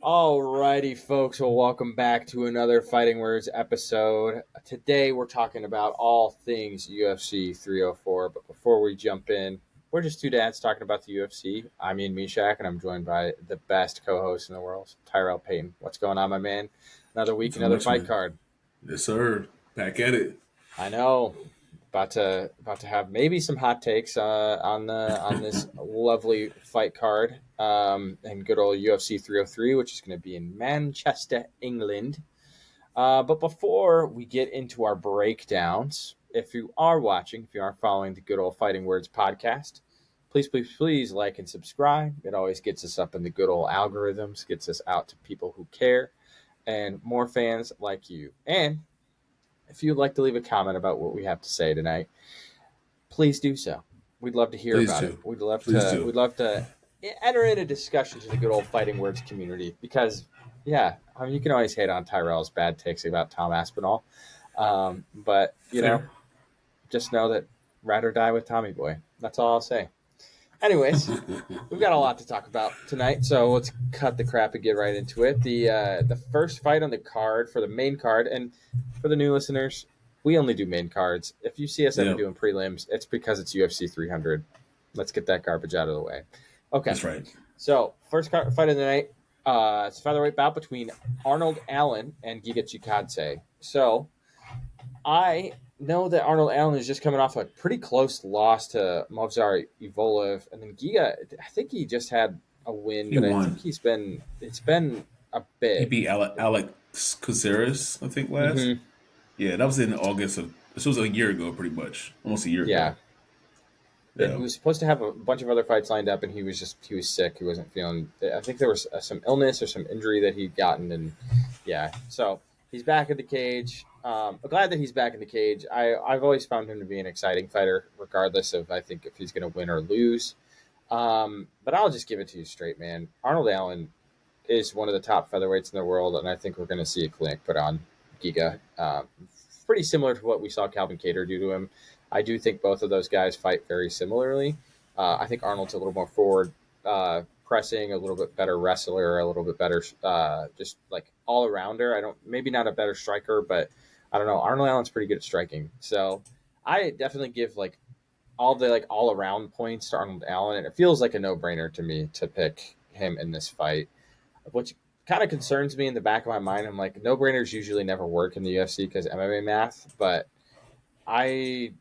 Alrighty, folks. Well, welcome back to another Fighting Words episode. Today, we're talking about all things UFC 304. But before we jump in, we're just two dads talking about the UFC. I'm Ian Mishak, and I'm joined by the best co-host in the world, Tyrelle Payton. What's going on, my man? Another week, So another much, fight man. card. Yes, sir. Back at it. I know. About to have maybe some hot takes on this lovely fight card and good old UFC 303, which is going to be in Manchester, England. But before we get into our breakdowns, if you are watching, if you are following the Good Old Fighting Words podcast, please like and subscribe. It always gets us up in the good old algorithms, gets us out to people who care and more fans like you. And if you'd like to leave a comment about what we have to say tonight, please do so. We'd love to hear Please about it. do. We'd love Please to. do. We'd love to enter into discussion to the good old Fighting Words community because, yeah, I mean, you can always hate on Tyrell's bad takes about Tom Aspinall, but Fair. just know that ride or die with Tommy Boy. That's all I'll say. Anyways, we've got a lot to talk about tonight, so let's cut the crap and get right into it. The first fight on the card for the main card, and for the new listeners, we only do main cards. If you see us ever Yep. doing prelims, it's because it's UFC 300. Let's get that garbage out of the way. Okay, That's right. so first fight of the night, it's a featherweight bout between Arnold Allen and Giga Chikadze. So I know that Arnold Allen is just coming off a pretty close loss to Movsar Evloev, and then Giga. I think he just had a win, He but I think won. it's been a He bit. beat Alex Caceres, I think, last. Mm-hmm. Yeah, that was in August of. This was a year ago, pretty much. Almost a year Yeah, ago. and he Yeah. was supposed to have a bunch of other fights lined up, and he was sick. He wasn't feeling. I think there was some illness or some injury that he'd gotten, and yeah, so he's back in the cage. I'm glad that he's back in the cage. I've always found him to be an exciting fighter, regardless of I think if he's going to win or lose. But I'll just give it to you straight, man. Arnold Allen is one of the top featherweights in the world, and I think we're going to see a clinic put on Giga. Pretty similar to what we saw Calvin Kattar do to him. I do think both of those guys fight very similarly. I think Arnold's a little more forward pressing, a little bit better wrestler, a little bit better just like all arounder. I don't maybe not a better striker, but I don't know. Arnold Allen's pretty good at striking, so I definitely give like all the like all around points to Arnold Allen, and it feels like a no brainer to me to pick him in this fight, which kind of concerns me in the back of my mind. I'm like, no brainers usually never work in the UFC because MMA math, but I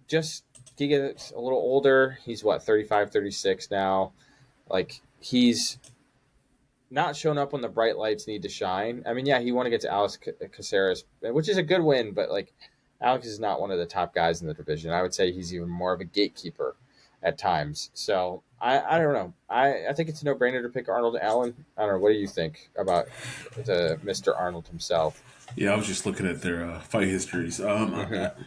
just he gets a little older. He's what 35, 36 now. Like he's not shown up when the bright lights need to shine. I mean, yeah, he won against Alex Caceres, which is a good win, but like Alex is not one of the top guys in the division. I would say he's even more of a gatekeeper at times. So I don't know. I think it's a no brainer to pick Arnold Allen. I don't know. What do you think about the Mr. Arnold himself? Yeah, I was just looking at their fight histories. Mm-hmm.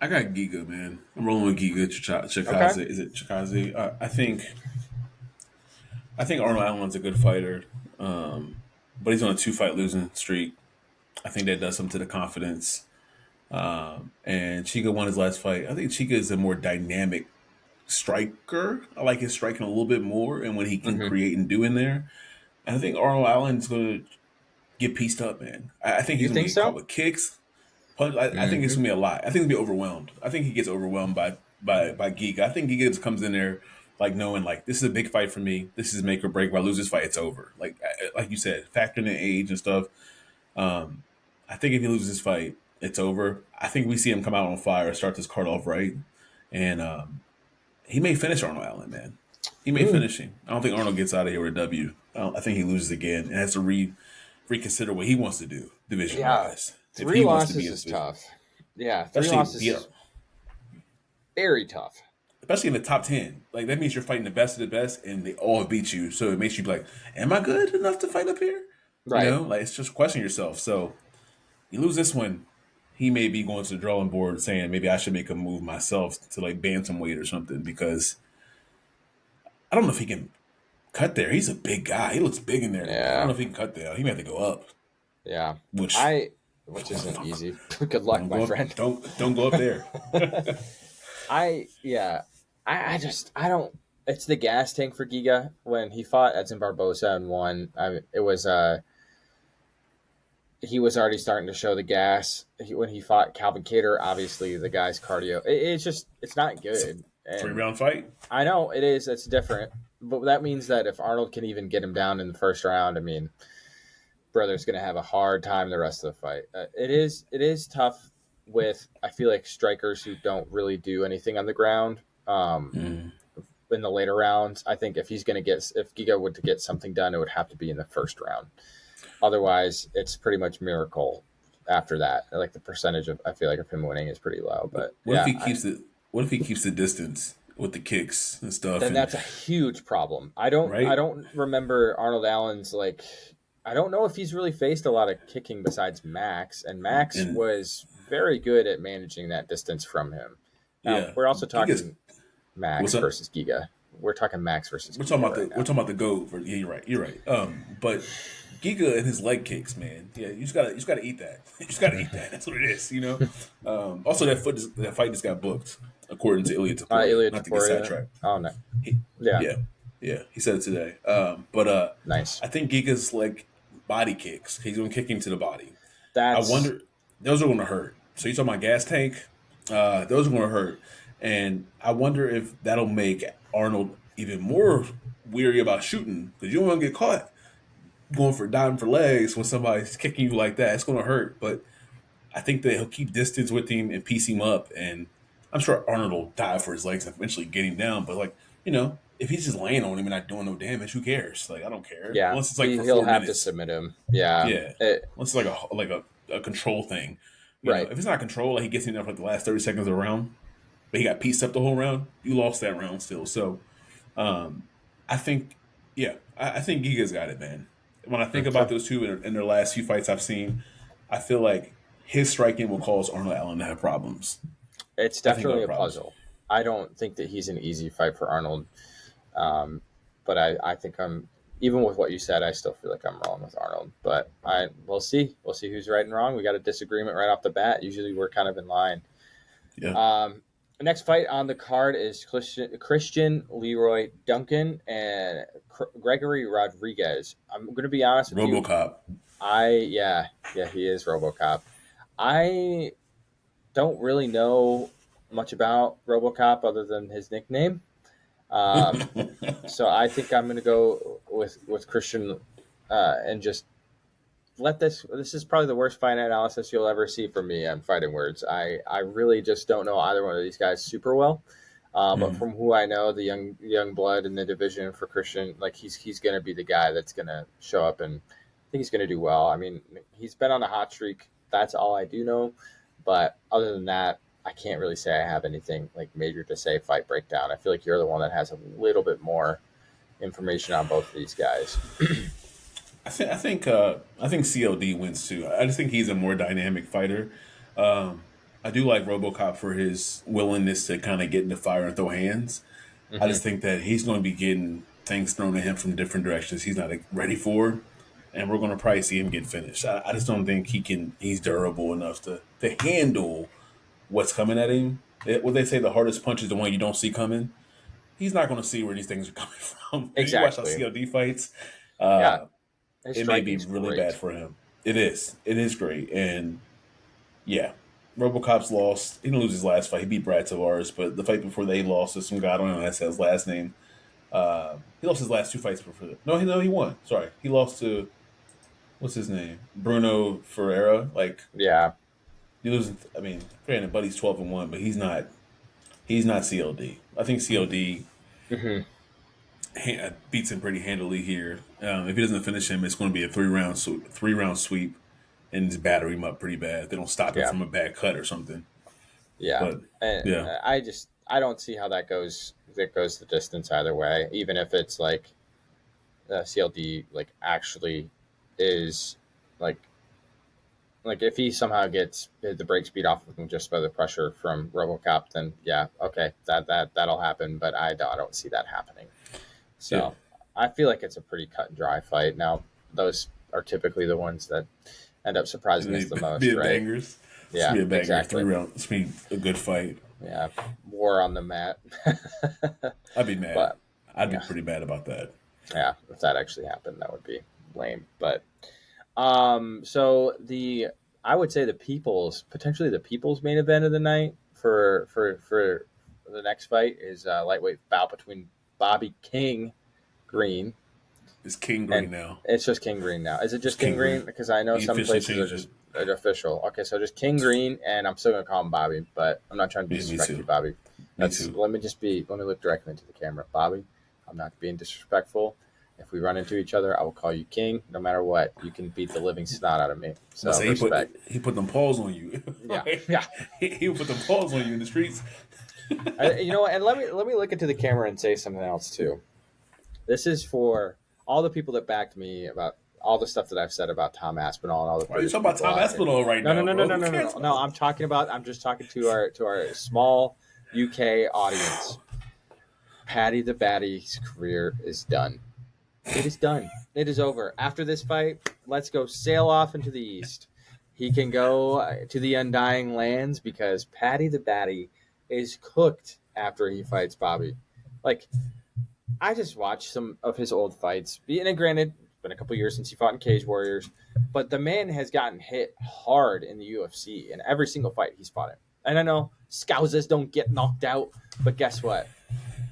I got Giga, man. I'm rolling with Giga Okay. Chikaze. Is it Chikaze? I think Arnold Allen's a good fighter, but he's on a 2-fight losing streak. I think that does something to the confidence. And Chica won his last fight. I think Chica is a more dynamic striker. I like his striking a little bit more and what he can Mm-hmm. create and do in there. And I think Arnold Allen's going to get pieced up, man. I think You he's going to think get caught so? with kicks. I think it's Mm-hmm. going to be a lot. I think he'll be overwhelmed. I think he gets overwhelmed by Giga. I think Giga just comes in there like knowing like this is a big fight for me. This is make or break. If I lose this fight, it's over. Like you said, factoring in age and stuff. Um, I think if he loses this fight, it's over. I think we see him come out on fire, start this card off right, and he may finish Arnold Allen, man. He may Mm. finish him. I don't think Arnold gets out of here with a W. I think he loses again and has to reconsider what he wants to do division Yeah, wise. If three he wants to be losses in this is division, tough. Yeah, three especially losses is very tough. especially in the top 10, like that means you're fighting the best of the best, and they all beat you. So it makes you be like, "Am I good enough to fight up here?" Right. Like it's just question yourself. So you lose this one, he may be going to the drawing board saying maybe I should make a move myself to like bantamweight or something because I don't know if he can cut there. He's a big guy. He looks big in there to me. I don't know Yeah. if he can cut there. He may have to go up, Yeah. which I which isn't easy. Good luck, don't my go up. friend. Don't go up there. I yeah. I just I don't. It's the gas tank for Giga. When he fought Edson Barbosa and won, it was he was already starting to show the gas. When he fought Calvin Cater, obviously the guy's cardio, it's just it's not It's a good. three And round fight. I know it is. It's different, but that means that if Arnold can even get him down in the first round, I mean, brother's going to have a hard time the rest of the fight. It is tough with I feel like strikers who don't really do anything on the ground. Mm. In the later rounds, I think if Giga would to get something done, it would have to be in the first round. Otherwise, it's pretty much miracle after that. Like the percentage of I feel like of him winning is pretty low. But What if yeah, he keeps it? What if he keeps the distance with the kicks and stuff? then And that's a huge problem. I right, don't remember Arnold Allen's like I don't know if he's really faced a lot of kicking besides Max, and Max and was very good at managing that distance from him. Now yeah, we're also Giga's talking Max what's up? versus Giga. We're talking Max versus We're talking Giga about right we're now. talking about the goat. Yeah, you're right. You're right. But Giga and his leg kicks, man. Yeah, you just gotta eat that. You just gotta eat that. That's what it is. You know. Also, that fight just got booked, according to Ilya Taporia. Ilya Not to get Taporia. sidetracked. Oh no, He, yeah, yeah, yeah. He said it today. But nice. I think Giga's like body kicks. He's gonna kick him to the body. I That's wonder those are gonna hurt. So you talking about gas tank? Those are gonna hurt, and I wonder if that'll make Arnold even more weary about shooting because you don't want to get caught going for diving for legs when somebody's kicking you like that. It's gonna hurt, but I think that he'll keep distance with him and piece him up, and I'm sure Arnold will dive for his legs and eventually get him down. But like if he's just laying on him and not doing no damage, who cares? Like I don't care yeah. unless it's like for He'll four have to minutes. submit him. Yeah, Yeah, unless it's like a control thing. right. If it's not control, like he gets in there for like the last 30 seconds of the round, but he got pieced up the whole round, you lost that round still. So I think, yeah, I think Giga's got it, man. When I think about Okay. those two in their last few fights I've seen, I feel like his striking will cause Arnold Allen to have problems. It's I think he'll definitely have a problems. puzzle. I don't think that he's an easy fight for Arnold. Um, but I think I'm even with what you said, I still feel like I'm wrong with Arnold. But we'll see. We'll see who's right and wrong. We got a disagreement right off the bat. Usually we're kind of in line. Yeah, The next fight on the card is Christian Leroy Duncan and Gregory Rodriguez. I'm going to be honest with you. RoboCop. Yeah, he is RoboCop. I don't really know much about RoboCop other than his nickname. Um, so I think I'm going to go with Christian and just let this. This is probably the worst fight analysis you'll ever see from me on Fighting Words. I really just don't know either one of these guys super well. But Mm. from who I know, the young blood in the division for Christian, like he's going to be the guy that's going to show up, and I think he's going to do well. I mean, he's been on a hot streak. That's all I do know. But other than that, I can't really say I have anything like major to say. Fight breakdown. I feel like you're the one that has a little bit more information on both of these guys. I think CLD wins too. I just think he's a more dynamic fighter. Um, I do like RoboCop for his willingness to kind of get in the fire and throw hands. I Hmm. just think that he's going to be getting things thrown at him from different directions he's not like, ready for, and we're going to probably see him get finished. I just don't think he can. He's durable enough to handle what's coming at him. What they say, the hardest punch is the one you don't see coming. He's not going to see where these things are coming from. If you watch our Exactly. CLD fights, Yeah, uh, his it may be striking's really bad great. for him. It is. It is great, and yeah, RoboCop's lost. He didn't lose his last fight. He beat Brad Tavares, but the fight before that, he lost to some guy. I don't know. That's his last name. He lost his last two fights before that. No, he won. Sorry, he lost to what's his name, Bruno Ferreira. Like Yeah. he losing. I mean, granted, Buddy's 12-1, but he's not. He's not CLD. I think CLD Hmm. beats him pretty handily here. If he doesn't finish him, it's going to be a three round sweep, and just batter him up pretty bad. They don't stop it Yeah. from a bad cut or something. Yeah. But And yeah, I don't see how that goes. That goes the distance either way. Even if it's like CLD like actually is like if he somehow gets the break speed off of him just by the pressure from RoboCop, then yeah, okay, that'll happen. But I don't see that happening. yeah, So I feel like it's a pretty cut and dry fight. Now those are typically the ones that end up surprising us the most, be right? bangers. It's Yeah, gonna be a banger. Three exactly. round. It's gonna be a good fight. Yeah, war on the mat. I'd be but mad. I'd be Yeah, pretty mad about that. yeah. If that actually happened, that would be lame. But so I would say potentially the people's main event of the night for the next fight is lightweight bout between Bobby King Green, It's King and Green now. it's just King Green now. Is it It's just King King Green? Green. Because I know He some officially places are changed just it. official. Okay, so just King Green, and I'm still gonna call him Bobby, but I'm not trying to Yeah, me disrespect too. you, Bobby. Me That's too. let me look directly into the camera, Bobby. I'm not being disrespectful. If we run into each other, I will call you King, no matter what. You can beat the living snot out of me. But So say respect. he put them paws on you. Yeah, Right? yeah. He put them paws on you in the streets. You know what? And let me look into the camera and say something else too. This is for all the people that backed me about all the stuff that I've said about Tom Aspinall and all the Why are you British talking about people Tom out here. Aspinall right No, no, now, no, no, bro? no, Who no, no, cares no. No, about? I'm just talking to our small UK audience. Paddy the Baddy's career is done. It is done. It is over. After this fight, let's go sail off into the east. He can go to the undying lands because Paddy the Baddy is cooked after he fights Bobby. Like, I just watched some of his old fights. And granted, it's been a couple years since he fought in Cage Warriors, but the man has gotten hit hard in the UFC in every single fight he's fought in. And I know Scousers don't get knocked out, but guess what?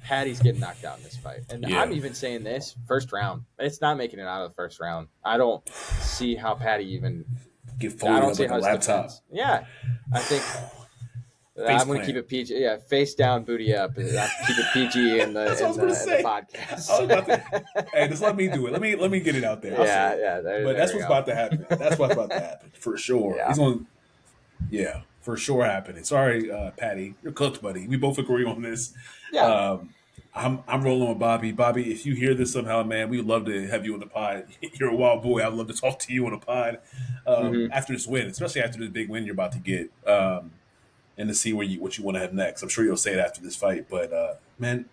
Patty's getting knocked out in this fight. And I'm Yeah, even saying this first round. It's not making it out of the first round. I don't see how Patty even. get I folded don't up see like a how his laptop. defense. Yeah, I think Face I'm going to keep plant. it PG. Yeah, face down, booty up. Keep it PG in That's what I was gonna the say. I podcast. was about to. Hey, just let me do it. Let me get it out there. I'll say Yeah, it. yeah. But There that's we what's go. about to happen. That's what's about to happen for sure. Yeah, He's on. Yeah, for sure happening. Sorry, Patty, you're cooked, buddy. We both agree on this. yeah. Um, I'm rolling with Bobby. Bobby, if you hear this somehow, man, we'd love to have you on the pod. You're a wild boy. I'd love to talk to you on the pod Hmm. after this win, especially after this big win you're about to get, and to see what you want to have next. I'm sure you'll say it after this fight, but man,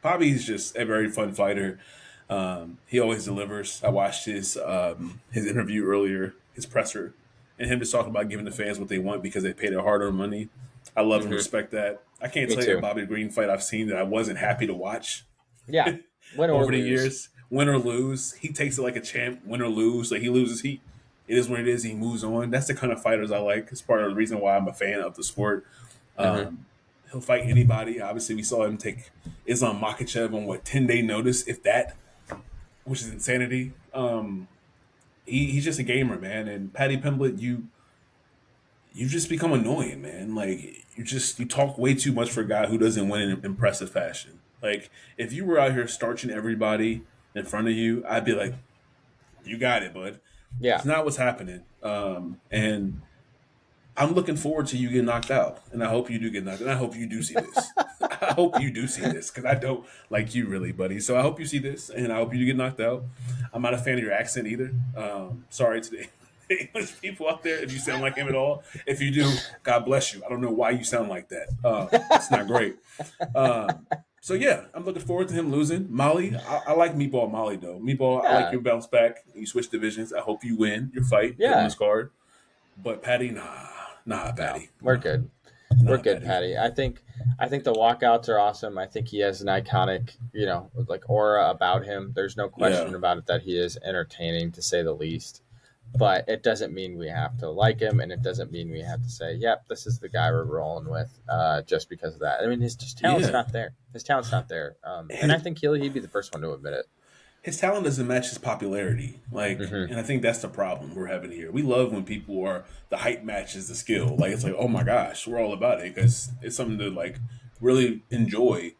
Bobby's just a very fun fighter. He always delivers. I watched his interview earlier, his presser, and him just talking about giving the fans what they want because they pay their hard-earned money. I love and Hmm. respect that. I can't Me tell you a too. Bobby Green fight I've seen that I wasn't happy to watch Yeah, win or over the lose. years. Win or lose, he takes it like a champ. Win or lose, like he loses, it is what it is. He moves on. That's the kind of fighters I like. It's part of the reason why I'm a fan of the sport. Hmm. He'll fight anybody. Obviously, we saw him take Islam Makhachev on 10-day notice, if that, which is insanity. He's just a gamer, man. And Paddy Pimblett, you just become annoying, man. Like you talk way too much for a guy who doesn't win in impressive fashion. Like if you were out here starching everybody in front of you, I'd be like, you got it, bud. Yeah, It's not what's happening. And I'm looking forward to you getting knocked out, and I hope you do get knocked. And I hope you do see this. I hope you do see this because I don't like you really, buddy. So I hope you see this, and I hope you do get knocked out. I'm not a fan of your accent either. Sorry to the English people out there if you sound like him at all. If you do, God bless you. I don't know why you sound like that. It's not great. Um, so yeah, I'm looking forward to him losing. Molly, I like Meatball Molly though. Meatball, I like yeah, your bounce back. You switch divisions. I hope you win your fight. Put him on yeah. this card. But Patty, nah, No, Patty, we're nah, good. We're nah, good, Patty. Patty. I think the walkouts are awesome. I think he has an iconic, like aura about him. There's no Yeah, question about it that he is entertaining to say the least. But it doesn't mean we have to like him, and it doesn't mean we have to say, "Yep, this is the guy we're rolling with," just because of that. I mean, his talent's yeah. not there. His talent's not there, and I His, think he'd be the first one to admit it. his talent doesn't match his popularity. Like, Hmm. and I think that's the problem we're having here. We love when people are the hype matches the skill. Like it's like, oh my gosh, we're all about it because it's something to like really enjoy.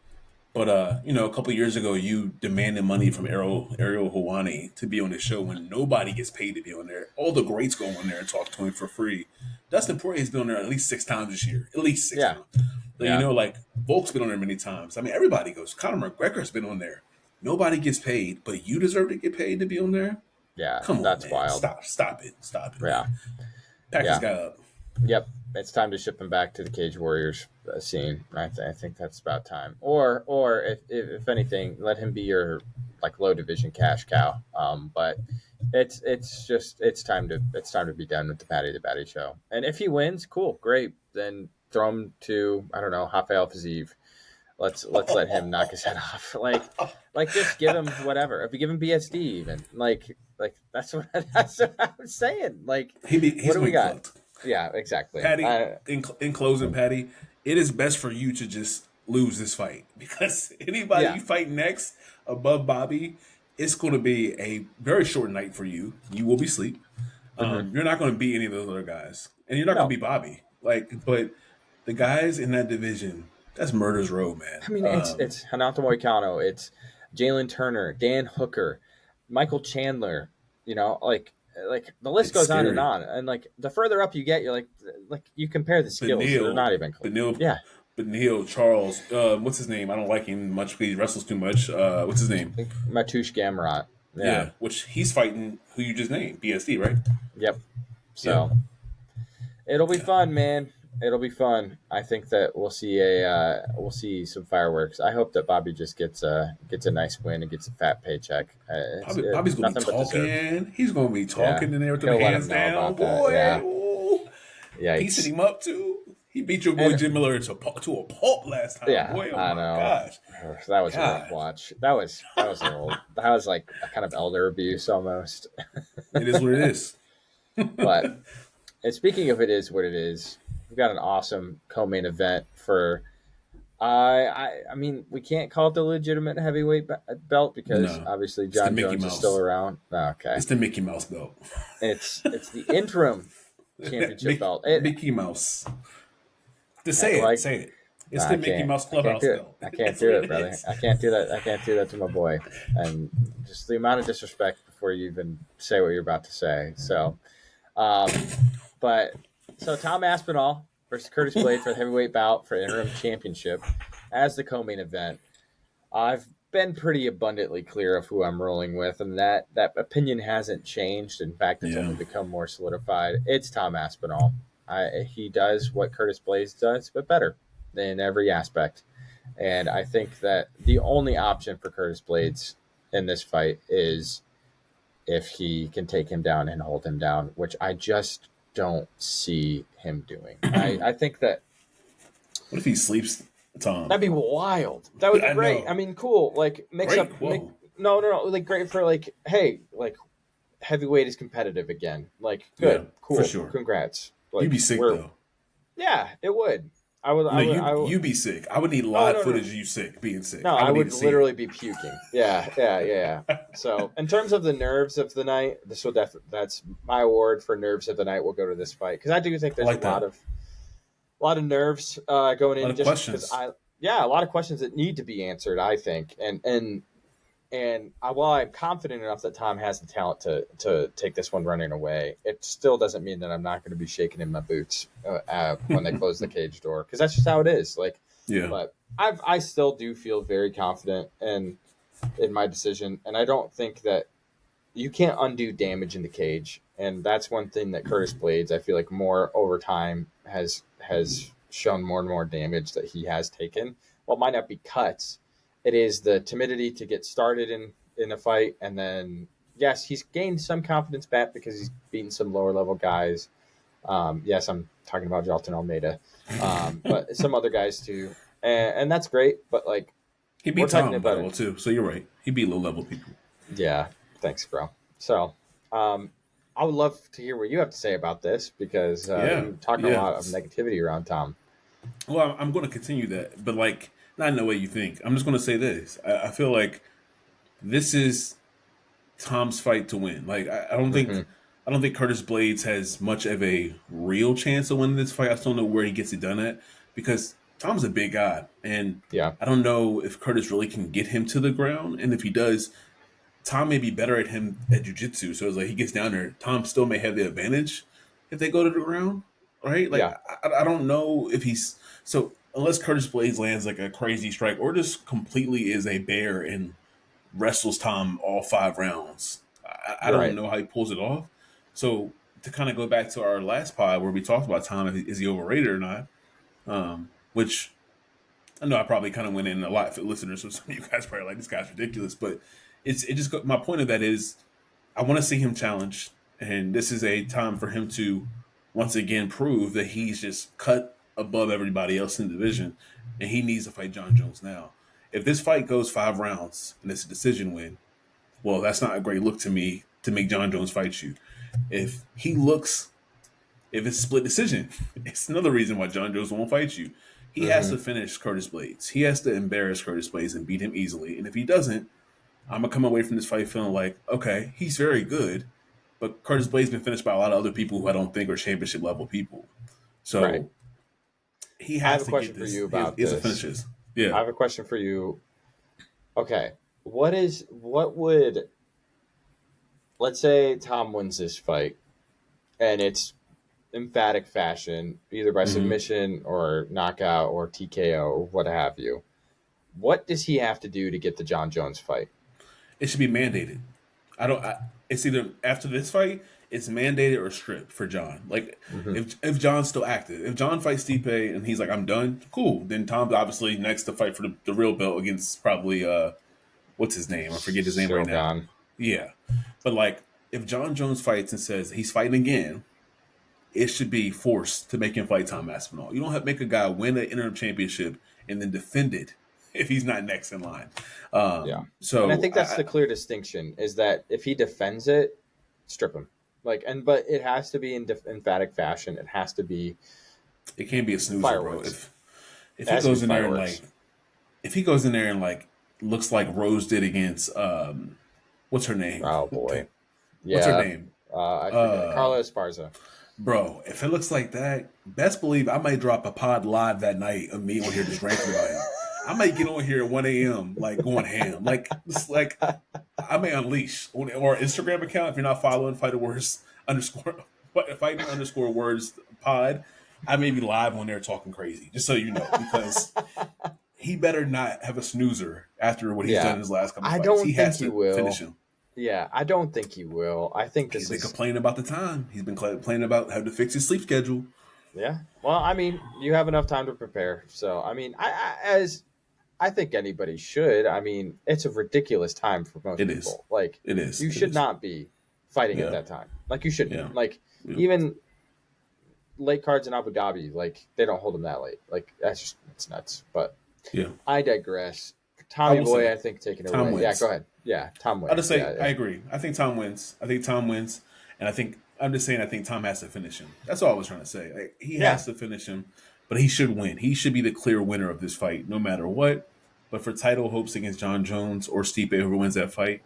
But a couple years ago, you demanded money from Ariel Hawani to be on the show when nobody gets paid to be on there. All the greats go on there and talk to him for free. Dustin Poirier's been on there at least 6 times this year, at least six Yeah, times. Like, yeah, like Volk's been on there many times. I mean, everybody goes. Conor McGregor's been on there. Nobody gets paid, but you deserve to get paid to be on there. yeah. Come on, That's man, wild. stop it, Yeah, man. Pack this yeah. guy up. Yep, it's time to ship him back to the Cage Warriors scene. I think that's about time. Or if anything, let him be your like low division cash cow. But it's time to be done with the Patty the Batty show. And if he wins, cool, great. Then throw him to I don't know Rafael Fiziev. let's let him knock his head off. Like just give him whatever. If you give him BSD, even that's what I'm saying. Like, what He's do gonna we be got? cooked. Yeah, exactly. Patty, in closing, Patty, it is best for you to just lose this fight because anybody Yeah. you fight next above Bobby, it's going to be a very short night for you. You will be asleep. Hmm. You're not going to beat any of those other guys, and you're not going to No, beat Bobby. But the guys in that division, that's murder's row, man. I mean it's Hanato Moicano, it's Jalen Turner, Dan Hooker, Michael Chandler. You know, like the list It's goes scary. on, and like the further up you get, you're like you compare the skills, they're Benil, not even close. Benil, Yeah, Benil Charles. What's his name? I don't like him much because he wrestles too much. What's his name? I think Matoush Gamrot. Yeah, Yeah, which he's fighting who you just named, BSD, right? yep. Yeah, So it'll be yeah. fun, man. It'll be fun. I think that we'll see some fireworks. I hope that Bobby just gets a nice win and gets a fat paycheck. Bobby's gonna be Nothing but deserved. talking. He's gonna be Yeah, talking in there with the he'll let him hands know down, about that. boy. Yeah, Ooh. Piecing yikes. him up too. He beat your boy And Jim Miller to a pulp last time, yeah, boy. Oh I my know. gosh, That was a rough God, watch. That was a little. That was like a kind of elder abuse almost. it is what it is. But and speaking of it is what it is, we've got an awesome co-main event for. I mean, we can't call it the legitimate heavyweight belt because No, obviously it's the John Mickey Jones is still Mouse. around. Okay, It's the Mickey Mouse belt. it's the interim championship belt. Mickey Mouse. Just Okay, say it. like Say it. It's I the Mickey can't. Mouse I can't clubhouse do it. belt. I can't That's what do it, it brother. is. I can't do that. I can't do that to my boy. And just the amount of disrespect before you even say what you're about to say. So, um, but so Tom Aspinall versus Curtis Blade for the heavyweight bout for interim championship as the co-main event. I've been pretty abundantly clear of who I'm rolling with, and that opinion hasn't changed. In fact, it's Yeah. only become more solidified. It's Tom Aspinall. He does what Curtis Blades does, but better in every aspect. And I think that the only option for Curtis Blades in this fight is if he can take him down and hold him down, which I just don't see him doing. I think that What if he sleeps, Tom? that'd be wild. That would be I great. I know. mean, cool. Like mix Great. up, Whoa. no, like great for like, hey, like heavyweight is competitive again. Like, Yeah, good, for cool, sure. congrats. You'd Like be sick we're though. yeah, it would. I would, No, I would, I would. you be sick. I would need No, live no, no, footage of you sick, being sick. no. I I would need would to see it. literally be puking. Yeah, yeah. So, in terms of the nerves of the night, that's my award for nerves of the night. Will go to this fight because I do think I there's like that. a lot of nerves going A lot in of just because questions. a lot of questions that need to be answered. I think, while I'm confident enough that Tom has the talent to take this one running away, it still doesn't mean that I'm not going to be shaking in my boots when they close the cage door because that's just how it is. Like, Yeah. but I still do feel very confident in my decision, and I don't think that you can't undo damage in the cage, and that's one thing that Curtis Blades I feel like more over time has shown more and more damage that he has taken. Well, it might not be cuts. It is the timidity to get started in a fight, and then yes, he's gained some confidence back because he's beaten some lower level guys. Yes, I'm talking about Jalton Almeida, but some other guys too, and that's great. But like He we're beat talking Tom by about the it, way too, so you're right. He beat low level people. yeah. Thanks, bro. So, I would love to hear what you have to say about this because Yeah, you're talking a yeah. lot of negativity around Tom. Well, I'm going to continue that, but like not in the way you think. I'm just going to say this. I feel like this is Tom's fight to win. Like Hmm. I don't think Curtis Blades has much of a real chance of winning this fight. I still don't know where he gets it done at because Tom's a big guy, and Yeah, I don't know if Curtis really can get him to the ground. And if he does, Tom may be better at him at jujitsu. So it's like he gets down there, Tom still may have the advantage if they go to the ground, right? Like yeah, I don't know if he's so unless Curtis Blades lands like a crazy strike or just completely is a bear and wrestles Tom all 5 rounds. I you're don't right. know how he pulls it off. So to kind of go back to our last pod where we talked about Tom, is he overrated or not? Which I know I probably kind of went in a lot for listeners, so some of you guys probably like this guy's ridiculous. But it just my point of that is I want to see him challenged, and this is a time for him to once again prove that he's just cut above everybody else in the division. and he needs to fight John Jones now. If this fight goes 5 rounds and it's a decision win, well, that's not a great look to me to make John Jones fight you. If he looks, if it's split decision, it's another reason why John Jones won't fight you. He has to finish Curtis Blades. He has to embarrass Curtis Blades and beat him easily. And if he doesn't, I'm gonna come away from this fight feeling like, okay, he's very good, but Curtis Blades been finished by a lot of other people who I don't think are championship level people. So Right. he I have has a to question get for this. you about He has to this. finish this. I Yeah. have a question for you. Okay. What would, let's say Tom wins this fight and it's emphatic fashion, either by hmm submission or knockout or TKO or what have you. What does he have to do to get the John Jones fight? It should be mandated. I don't. It's either after this fight, it's mandated or stripped for John. Like Hmm. if John's still active, if John fights Stipe and he's like, I'm done, cool. Then Tom's obviously next to fight for the real belt against probably what's his name? I forget his name right now. Shogun. Yeah, but like if John Jones fights and says he's fighting again, it should be forced to make him fight Tom Aspinall. You don't have to make a guy win an interim championship and then defend it if he's not next in line. Yeah. And I So think that's the clear distinction is that if he defends it, strip him. But it has to be in emphatic fashion. It has to be it can't be a snoozer, bro. fireworks. If It he has to be goes in there and fireworks. like if he goes in there and like looks like Rose did against what's her name? Oh boy. What's her Yeah. name? I forget. Carla Esparza. Bro, if it looks like that, best believe I might drop a pod live that night of me on here just ranting about him. I might get on here at 1 a.m. like going ham. Like it's like I may unleash on our Instagram account if you're not following Fighter Words underscore fighting underscore words pod. I may be live on there talking crazy, just so you know, because he better not have a snoozer after what he's Yeah. done in his last couple I fights. don't He think has he to will. finish him. Yeah, I don't think he will. I think He's this been is complaining about the time. He's been complaining about how to fix his sleep schedule. yeah. Well, I mean, you have enough time to prepare. So, I mean, as I think anybody should. I mean, it's a ridiculous time for most It people. is. Like, It is. you It should is. not be fighting at Yeah. that time. Like, you shouldn't. Yeah. Like, Yeah. even late cards in Abu Dhabi, like, they don't hold them that late. Like, it's nuts. But Yeah. I digress. I Tommy will Boy, say, I think, taking it Tom away. Yeah, wins. go ahead. Yeah, Tom wins. I'll just say Yeah, I agree. I think Tom wins. I think Tom wins, and I'm just saying I think Tom has to finish him. That's all I was trying to say. Like, he Yeah. has to finish him, but he should win. He should be the clear winner of this fight, no matter what. But for title hopes against John Jones or Stipe, whoever wins that fight,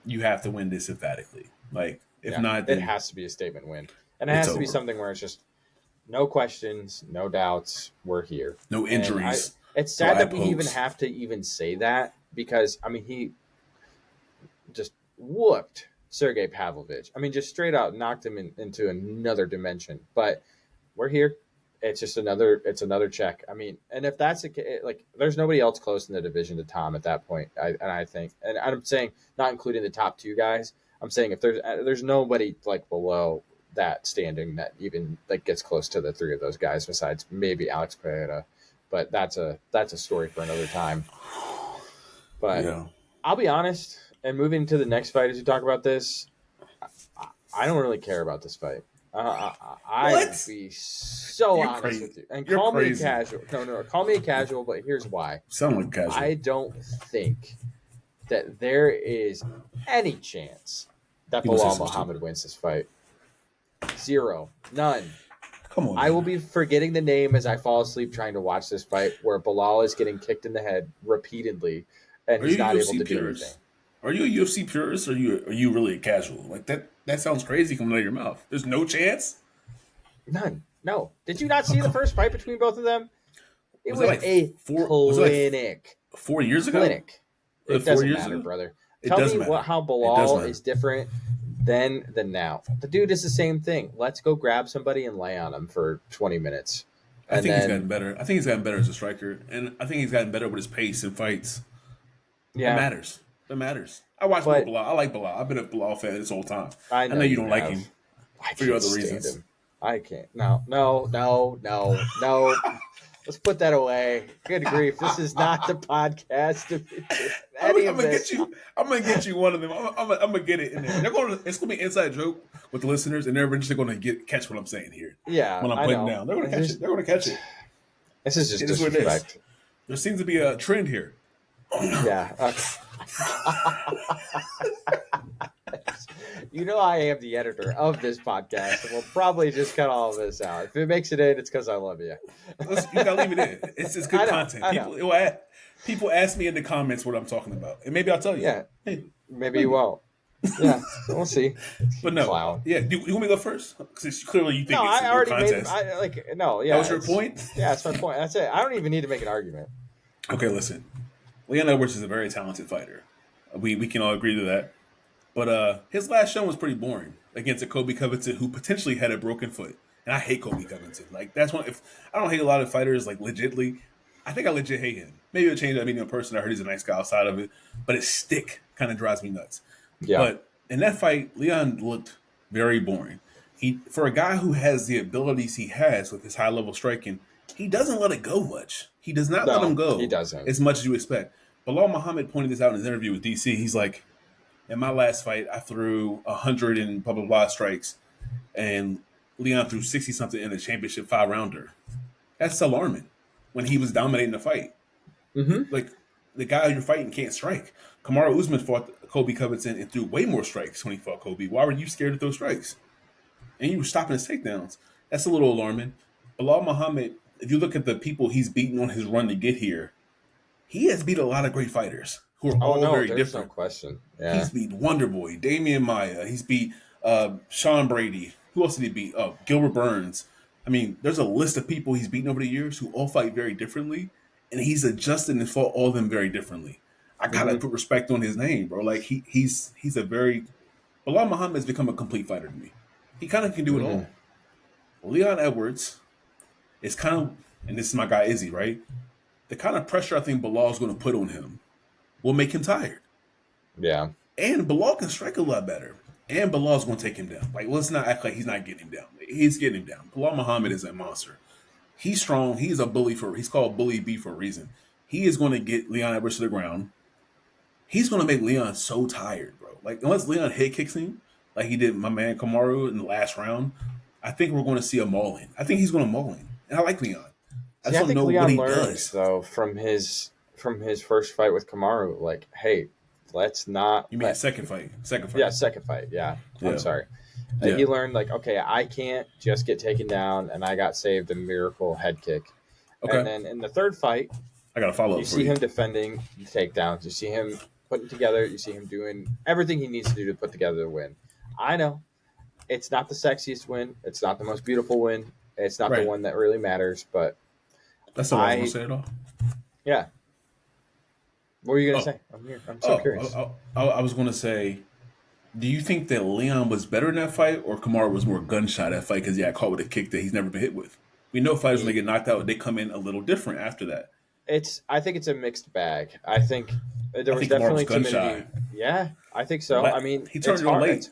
you have to win this emphatically. Like if yeah. not, It then has to be a statement win. And it it's has to be over. something where it's just no questions, no doubts. We're here. No And injuries. it's sad that we pokes. even have to even say that because, I mean, he just whooped Sergey Pavlovich. I mean, just straight out knocked him into another dimension. But we're here. It's just another check. I mean, and if that's the case, like, there's nobody else close in the division to Tom at that point. I think, and I'm saying not including the top two guys. I'm saying if there's nobody like below that standing that even like gets close to the three of those guys besides maybe Alex Pereira, but that's a story for another time. But Yeah. I'll be honest, and moving to the next fight as we talk about this, I don't really care about this fight. I What? would be so You're honest crazy. with you, and You're call crazy. me a casual. No, call me a casual. But here's why: Sound like casual. I don't think that there is any chance that People say Bilal so, Muhammad wins this fight. Zero, none. Come on. I will man. be forgetting the name as I fall asleep trying to watch this fight, where Bilal is getting kicked in the head repeatedly, and Are he's you not able UFC to do purist? anything. Are you a UFC purist or are you really a casual? Like that sounds crazy coming out of your mouth. There's no chance? None. No. Did you not see the first fight between both of them? It Was was, it like a was it like clinic. 4 years ago? Clinic. It 4 doesn't years matter, ago? brother. It Tell does me matter. how It does Bilal matter. is different then than now. The dude is the same thing. Let's go grab somebody and lay on him for 20 minutes. I And think he's then, gotten better. I think he's gotten better as a striker, and I think he's gotten better with his pace in fights. It yeah, matters. It matters. I watch But- Bilal. I like Bilal. I've been a Bilal fan this whole time. I know you don't like have. him I for your can't other stand reasons. him. I can't. No. Let's put that away. Good grief. This is not the podcast. I'm Any gonna of this. I'm gonna get you one of them. I'm gonna get it in there. It's gonna be an inside joke with the listeners, and they're just gonna catch what I'm saying here Yeah, when I'm I putting know. down. They're gonna catch it. They're gonna catch it. This is just It is what it is. disrespect. There seems to be a trend here. Yeah. You know, I am the editor of this podcast, and we'll probably just cut all of this out. If it makes it in, it's because I love you. You gotta leave it in. It's good I know. content. I know. People ask me in the comments what I'm talking about, and maybe I'll tell you. Yeah. Hey, Maybe you maybe. won't. Yeah. We'll see. But You no, clown. yeah. You want me to go first? Because clearly you No, think it's I no already made. contest. I like. No. That Yeah. was your point. Yeah. That's my point. That's it. I don't even need to make an argument. Okay, listen. Leon Edwards is a very talented fighter. We can all agree to that. But his last show was pretty boring against a Kobe Covington who potentially had a broken foot. And I hate Kobe Covington. Like that's one. If I don't hate a lot of fighters, like legitly, I think I legit hate him. Maybe it'll change. I mean, in person, I heard he's a nice guy outside of it, but his stick kind of drives me nuts. Yeah. But in that fight, Leon looked very boring. He, for a guy who has the abilities he has with his high level striking, he doesn't let it go much. He does not let him No, he go doesn't. as much as you expect. Bilal Muhammad pointed this out in his interview with DC. He's like, in my last fight, I threw 100 and blah blah blah strikes, and Leon threw 60 something in a championship 5 rounder. That's alarming. When he was dominating the fight, Mm-hmm. like the guy you're fighting can't strike. Kamaru Usman fought Kobe Covington and threw way more strikes when he fought Kobe. Why were you scared to throw strikes? And you were stopping his takedowns. That's a little alarming. Bilal Muhammad, if you look at the people he's beaten on his run to get here, he has beat a lot of great fighters who are Oh all no, very there's no different. question. Yeah. He's beat Wonder Boy, Damian Maya. He's beat Sean Brady. Who else did he beat? Gilbert Burns. I mean, there's a list of people he's beaten over the years who all fight very differently, and he's adjusted and fought all of them very differently. I gotta Mm-hmm. put respect on his name, bro. Like he's a very Bilal Muhammad has become a complete fighter to me. He kind of can do it Mm-hmm. all. Leon Edwards is kind of, and this is my guy Izzy, right? The kind of pressure I think Bilal is going to put on him will make him tired. Yeah. And Bilal can strike a lot better. And Bilal's going to take him down. Like, let's not act like he's not getting him down. He's getting him down. Bilal Muhammad is a monster. He's strong. He's a bully he's called Bully B for a reason. He is going to get Leon Edwards to the ground. He's going to make Leon so tired, bro. Like, unless Leon head kicks him, like he did my man Kamaru in the last round, I think we're going to see a mauling. I think he's going to maul him. And I like Leon. I See, just I don't think know what Leon he learns does. though from his first fight with Kamaru. Like, hey, let's not You mean let. second fight? Second Yeah, fight. second fight. Yeah, I'm Yeah. sorry. Yeah. He learned like, okay, I can't just get taken down, and I got saved a miracle head kick. And Okay. then in the third fight, I got a follow you up for see you. him defending the takedowns. You see him putting together. You see him doing everything he needs to do to put together the win. I know it's not the sexiest win. It's not the most beautiful win. It's not the Right. one that really matters. But That's not what I was I, going to say at all. yeah. What were you gonna Oh, say? I'm here. I'm so curious. I was going to say, do you think that Leon was better in that fight, or Kamara was more gunshot that fight because he got caught with a kick that he's never been hit with? We know fighters when they get knocked out, they come in a little different after that. I think it's a mixed bag. I think there I was think Kamara was definitely gun timidity. shy. Yeah, I think so. I mean, He it's turned it on hard. late.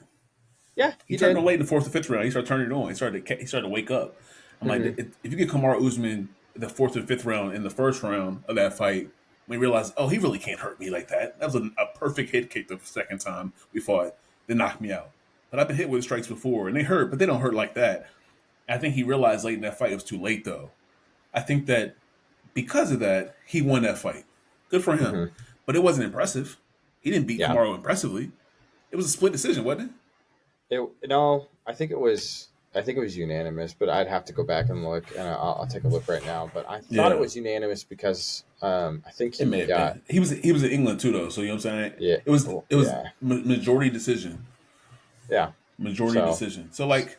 Yeah, He he turned it on did. late in the fourth or fifth round. He started turning it on. He started to wake up. I'm like, Hmm. if you get Kamara Usman the fourth or fifth round in the first round of that fight, we realized, oh, he really can't hurt me like that. That was a perfect head kick the second time we fought that knocked me out. But I've been hit with strikes before, and they hurt, but they don't hurt like that. I think he realized late in that fight it was too late, though. I think that because of that, he won that fight. Good for him. Hmm. But it wasn't impressive. He didn't beat Yeah. Kamaru impressively. It was a split decision, wasn't it? No, I think it was. I think it was unanimous, but I'd have to go back and look, and I'll take a look right now. But I thought it Yeah. was unanimous because I think It he may have got been. He was in England too, though. So you know what I'm saying. yeah, It was yeah, majority decision. yeah. Majority So decision. So like,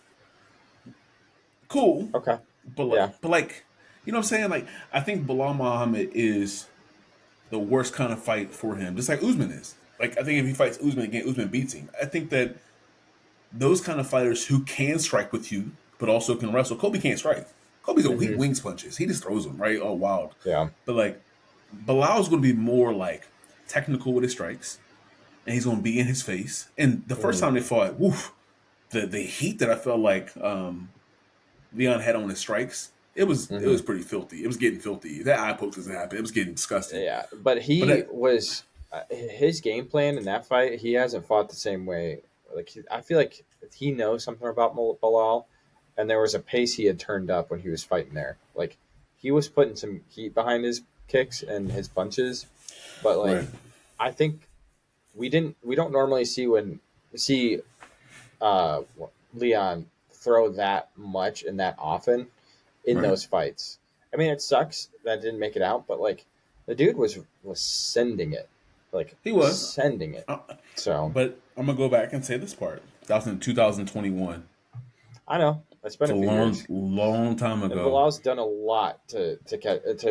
cool, okay, but yeah, like, you know what I'm saying? Like, I think Bilal Muhammad is the worst kind of fight for him, just like Usman is. Like, I think if he fights Usman again, Usman beats him. I think that those kind of fighters who can strike with you, but also can wrestle. Kobe can't strike. Kobe's a weak hmm, wings punches. He just throws them right, all wild. yeah, But like, Bilal's going to be more like technical with his strikes, and he's going to be in his face. And the first hmm, time they fought, woof, the heat that I felt like Leon had on his strikes, it was hmm, pretty filthy. It was getting filthy. That eye poke doesn't happen. It was getting disgusting. yeah. But But he that, was his game plan in that fight. He hasn't fought the same way. Like I feel like he knows something about Bilal, and there was a pace he had turned up when he was fighting there. Like he was putting some heat behind his kicks and his punches, but like Right. I think we don't normally see uh, Leon throw that much and that often in Right. those fights. I mean, it sucks that didn't make it out, but like the dude was sending it, like He was. sending it. Uh, So but I'm gonna go back and say this part. That was in 2021. I know it's been It's a a few long, years, long time and ago. Bilal's done a lot to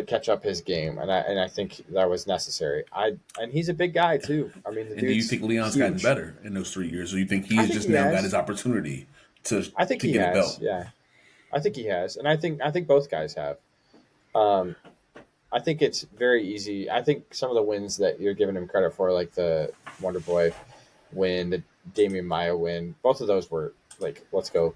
catch up his game, and I think that was necessary. And he's a big guy too. I mean, the And do you dude's think Leon's gotten huge. better in those 3 years, or you think he I has think just he now got his has. opportunity to I think to he get a has. belt? Yeah, I think he has, and I think both guys have. Um, I think it's very easy. I think some of the wins that you're giving him credit for, like the Wonder Boy win, the Damian Maya win, both of those were like, let's go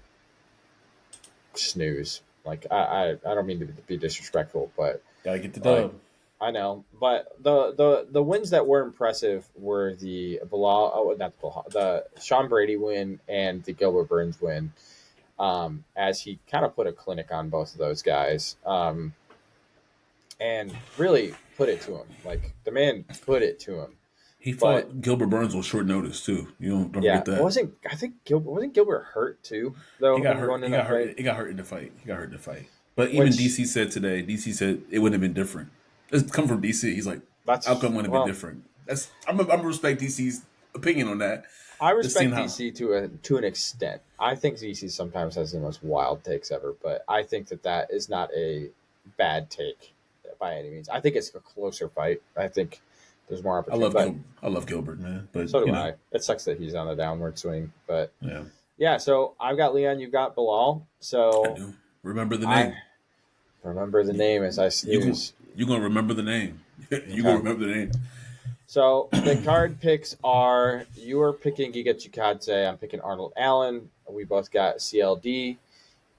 snooze. Like I don't mean to be disrespectful, but Gotta get the like dub. I know, but the wins that were impressive were the Bilal, oh not the Bilal, the Sean Brady win and the Gilbert Burns win. As he kind of put a clinic on both of those guys. And really put it to him. Like the man put it to him. He But fought Gilbert Burns on short notice too. Don't yeah, forget that. wasn't I think Gilbert wasn't Gilbert hurt too though He got in hurt. going in that fight? He got hurt in the fight. He got hurt in the fight. But even Which DC said today, DC said it wouldn't have been different. It's come from DC. He's like, that's outcome wouldn't have been well, different. I'm gonna respect DC's opinion on that. I Just seeing respect how DC to an extent. I think DC sometimes has the most wild takes ever, but I think that is not a bad take by any means. I think it's a closer fight. I think there's more opportunity, but I love Gilbert, man. But so do I. It sucks that he's on a downward swing, but yeah, yeah. So I've got Leon, you've got Bilal. I So do. Remember the I name. remember the name as I You can snooze. you gonna remember the name. You gonna Okay. remember the name. So the card picks are you are picking Giga Chikadze. I'm picking Arnold Allen. We both got CLD.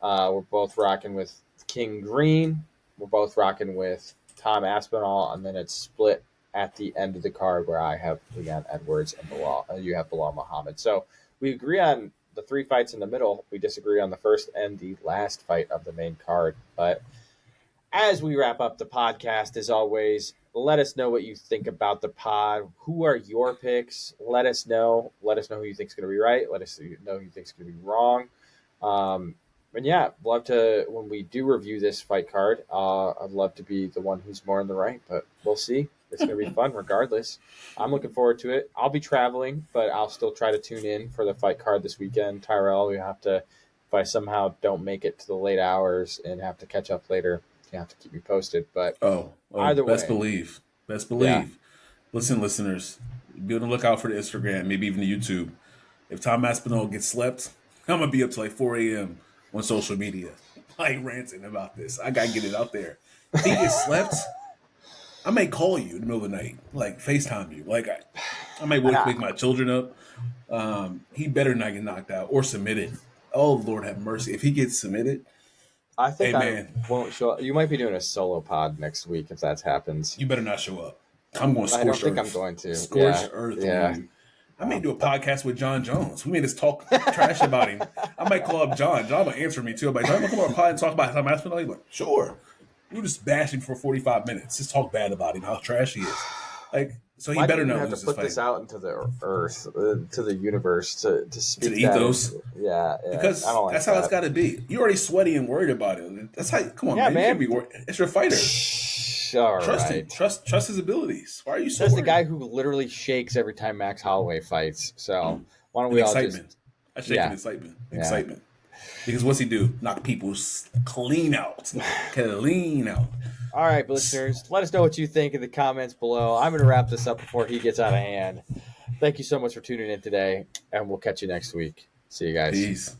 We're both rocking with King Green. We're both rocking with Tom Aspinall, and then it's split at the end of the card where I have Leon Edwards and Bilal. You have Bilal Muhammad. So we agree on the three fights in the middle. We disagree on the first and the last fight of the main card. But as we wrap up the podcast, as always, let us know what you think about the pod. Who are your picks? Let us know. Let us know who you think is going to be right. Let us know who you think is going to be wrong. And yeah, love to when we do review this fight card. I'd love to be the one who's more in the right, but we'll see. It's going to be fun regardless. I'm looking forward to it. I'll be traveling, but I'll still try to tune in for the fight card this weekend. Tyrell, we have to. If I somehow don't make it to the late hours and have to catch up later, you have to keep me posted. But either Best way, believe. Best yeah, believe. Listen, listeners, be on the lookout for the Instagram, maybe even the YouTube. If Tom Aspinall gets slept, I'm gonna be up to like 4 a.m. on social media, like ranting about this. I gotta get it out there. If he gets slept, I may call you in the middle of the night, like FaceTime you. Like I might and wake my children up. He better not get knocked out or submitted. Oh Lord have mercy. If he gets submitted, I hey think I man, won't show up. You might be doing a solo pod next week if that happens. you better not show up. I'm going I don't scorched think I'm earth. going to. Scorched Yeah, earth yeah. on you. I may do a podcast with John Jones. We may just talk trash about him. I might call up John. John will answer me too. I'm like, John, come on a pod and talk about Tom Aspinall. He's like, sure. We'll just bash him for 45 minutes. Just talk bad about him, how trash he is. Like, so he Why better do you not have to lose this put this fight. out into the earth, to the universe, to To speak the that ethos. into- yeah, I Because don't like that's how that. it's got to be. You're already sweaty and worried about it. That's how. Come on, Yeah, man. You can't man. be worried. It's your fighter. All Trust him. right. Trust his abilities. Why are you so That's the worried? guy who literally shakes every time Max Holloway fights. So why don't And we all excitement. just I shake yeah. in excitement. Yeah. Excitement. Because what's he do? Knock people clean out. Clean out. All right, listeners, let us know what you think in the comments below. I'm going to wrap this up before he gets out of hand. Thank you so much for tuning in today, and we'll catch you next week. See you guys. Peace.